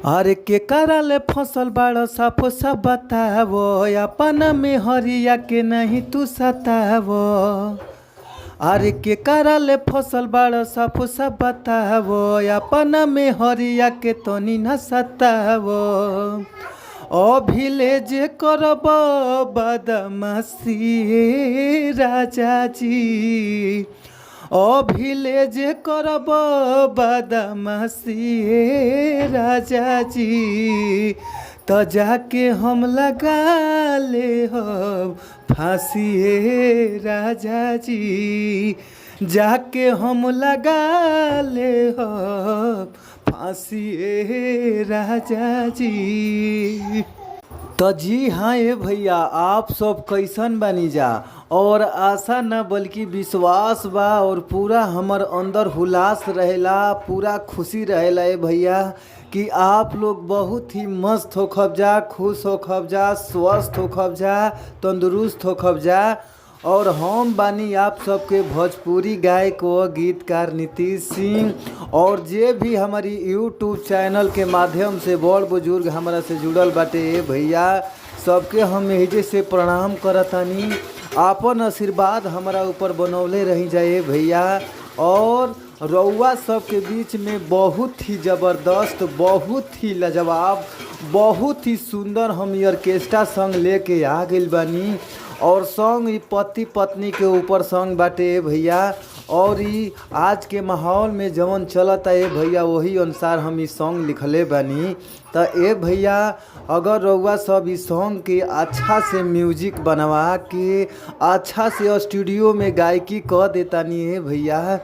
अरे के करले फसल बाड़ साफो सब बतावो अपन में हरिया के नहीं तू सतावो। अरे के करले फसल बाड़ साफो सब बतावो अपन में हरिया के तनी न सतावो। अभिले जे करब बदमाशी राजा जी, अभिले जे करब बदमाशी राजा जी, तो जाके हम लगा ले हो फांसी राजा जी, जाके हम लगा ले हो फांसी राजा जी। तो जी हाँ ये भैया, आप सब कैसन बनी जा और आशा न बल्कि विश्वास बा और पूरा हमर अंदर हुलास रहेला, पूरा खुशी रहेला ये भैया कि आप लोग बहुत ही मस्त हो खबजा, खुश हो खबजा, स्वस्थ हो खबजा, तंदुरुस्त हो खबजा। और हम बानी आप सबके भोजपुरी गायक व गीतकार नीतीश सिंह। और जे भी हमारी यूट्यूब चैनल के माध्यम से बड़ बुजुर्ग हमारा से जुड़ल बाटे भैया, सबके हम एजे से प्रणाम करतानी। आपन आशीर्वाद हमारा ऊपर बनौले रही जाए भैया। और रउआ सबके बीच में बहुत ही ज़बरदस्त, बहुत ही लाजवाब, बहुत ही सुंदर हम ऑर्केस्ट्रा सॉन्ग लेके आ गइल बानी। और सॉन्ग पति पत्नी के ऊपर सॉन्ग बाटे भैया। और ई आज के माहौल में जवन चलता है भैया, वही अनुसार हम ई सॉन्ग लिखले बानी। तो ए भैया, अगर रउआ सब इस सॉन्ग के अच्छा से म्यूजिक बनवा के अच्छा से स्टूडियो में गायकी कर देतानी है भैया,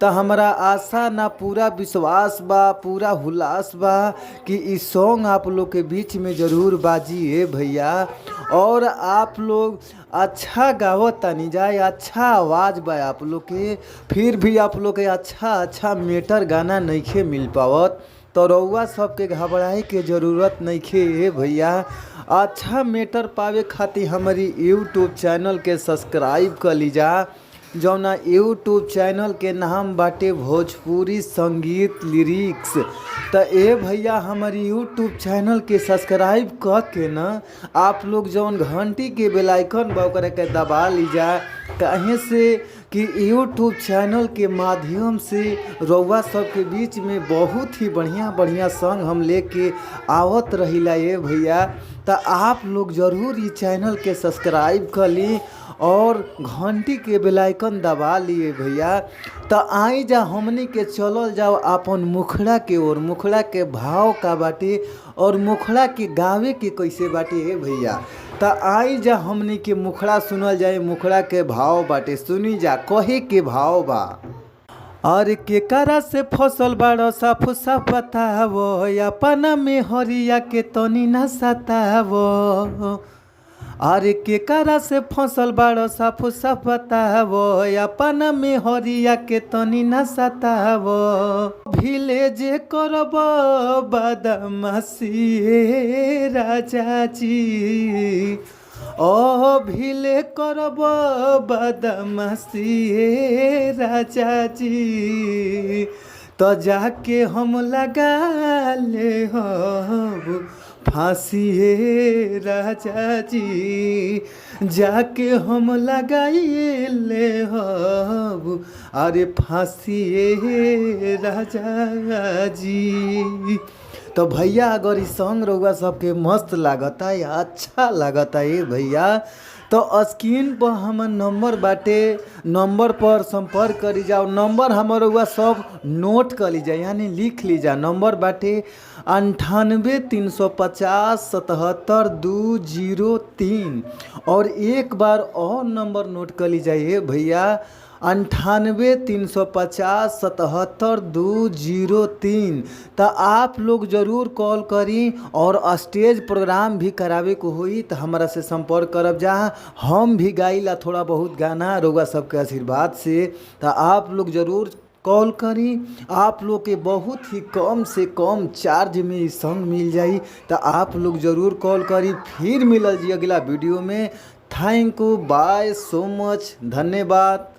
तो हमारा आशा ना पूरा विश्वास बा, पूरा हुलास बा कि इस सॉन्ग आप लोग के बीच में ज़रूर बाजी है भैया। और आप लोग अच्छा गावत तानी जाए, अच्छा आवाज़ बा आप लोग के, फिर भी आप लोग के अच्छा मेटर गाना नइखे मिल पावत। तो रउआ सबके घबराए के ज़रूरत नइखे है भैया। अच्छा मेटर पावे खातिर हमारी यूट्यूब चैनल के सब्सक्राइब कर लीजा, जौना यूट्यूब चैनल के नाम बाटे भोजपुरी संगीत लिरिक्स। तो ए भैया, हमारी यूट्यूब चैनल के सब्सक्राइब कर के ना आप लोग जौन घंटी के बेल आइकन बा ओकरा के दबा लीजा। काहे से कि यूट्यूब चैनल के माध्यम से रउआ सबके बीच में बहुत ही बढ़िया सॉन्ग हम लेके आवत रहिला ये भैया। तो आप लोग ज़रूर ये चैनल के सब्सक्राइब कर ली और घंटी के बेल आइकन दबा लिए भैया। तो आई जा हमनी के चलल जाओ अपन मुखड़ा के ओर। मुखड़ा के भाव का बाटे और मुखड़ा के गावे के कैसे बाटे है भैया। तो आई जा हमनी के मुखड़ा सुनल जाए। मुखड़ा के भाव बाटे, सुनी जा कहे के भाव बा। अरे के करा से फसल बाड़ साफ साफ बतावो अपन में हरिया के तनी न सतावो। अरे के करा से फसल बाड़ साफ साफ बतावो अपन में हरिया के तनी न सतावो। भिले जे करब बदमाशी राजा जी, ओ भिले करब बदमाशी राजा जी, तो जाके हम लगा ले हो फांसी राजा जी, जाके हम लगाई ले हो अरे फांसी राजा जी। तो भैया, अगर इस सॉन्ग रउआ सबके मस्त लागता है, अच्छा लागता है भैया, तो स्क्रीन पर हमर नंबर बाटे, नंबर पर संपर्क करी जाओ। नंबर हमर रउआ सब नोट कर लीजा, यानी लिख लीजा। नंबर बाटे 98 350 77 203। और एक बार और नंबर नोट कर लीजिए भैया, 98 350 77 203। तो आप लोग ज़रूर कॉल करी और स्टेज प्रोग्राम भी करावे को हुई तो हमारा से संपर्क करब जा। हम भी गाइला थोड़ा बहुत गाना रउआ सबके आशीर्वाद से। तो आप लोग ज़रूर कॉल करी, आप लोग के बहुत ही कम से कम चार्ज में ये सॉन्ग मिल जाई। तो आप लोग ज़रूर कॉल करी। फिर मिलल जी अगला वीडियो में। Thank you, by so much, धन्यवाद।